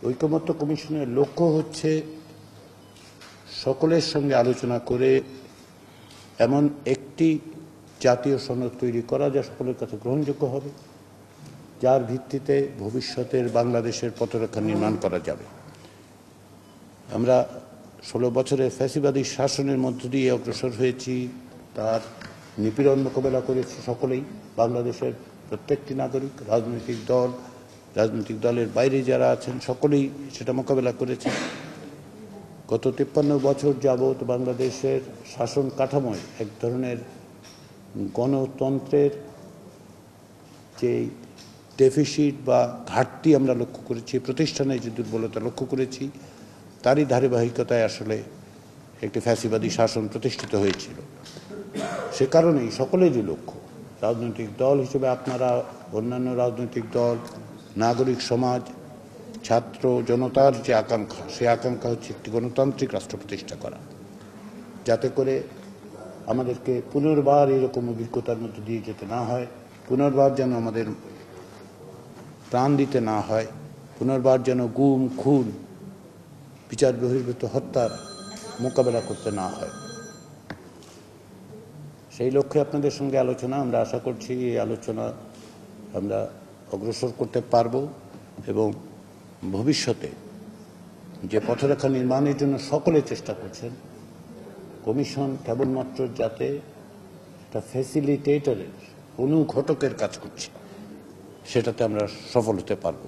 ঐকমত্য কমিশনের লক্ষ্য হচ্ছে সকলের সঙ্গে আলোচনা করে এমন একটি জাতীয় সনদ তৈরি করা যা সকলের কাছে গ্রহণযোগ্য হবে, যার ভিত্তিতে ভবিষ্যতের বাংলাদেশের পথরেখা নির্মাণ করা যাবে। আমরা 16 বছরের ফ্যাসিবাদী শাসনের মধ্য দিয়ে অগ্রসর হয়েছি, তার নিপীড়ন মোকাবেলা করেছি সকলেই, বাংলাদেশের প্রত্যেকটি নাগরিক, রাজনৈতিক দলের বাইরে যারা আছেন সকলেই সেটা মোকাবেলা করেছে। গত 53 বছর যাবৎ বাংলাদেশের শাসন কাঠামোয় এক ধরনের গণতন্ত্রের যে ডেফিসিট বা ঘাটতি আমরা লক্ষ্য করেছি, প্রতিষ্ঠানে যে দুর্বলতা লক্ষ্য করেছি, তারই ধারাবাহিকতায় আসলে একটি ফ্যাসিবাদী শাসন প্রতিষ্ঠিত হয়েছিল। সে কারণেই সকলেরই লক্ষ্য, রাজনৈতিক দল হিসেবে আপনারা, অন্যান্য রাজনৈতিক দল, নাগরিক সমাজ, ছাত্র জনতার যে আকাঙ্ক্ষা, সেই আকাঙ্ক্ষা হচ্ছে একটি গণতান্ত্রিক রাষ্ট্র প্রতিষ্ঠা করা, যাতে করে আমাদেরকে পুনর্বার এরকম অভিজ্ঞতার মধ্যে দিয়ে যেতে না হয়, পুনর্বার যেন আমাদের প্রাণ দিতে না হয়, পুনর্বার যেন গুম, খুন, বিচার বহির্ভূত হত্যার মোকাবেলা করতে না হয়। সেই লক্ষ্যে আপনাদের সঙ্গে আলোচনা, আমরা আশা করছি এই আলোচনা আমরা অগ্রসর করতে পারব এবং ভবিষ্যতে যে পথরেখা নির্মাণের জন্য সকলে চেষ্টা করছেন, কমিশন কেবলমাত্র যাতে একটা ফ্যাসিলিটেটরের, অনুঘটকের কাজ করছে, সেটাতে আমরা সফল হতে পারব।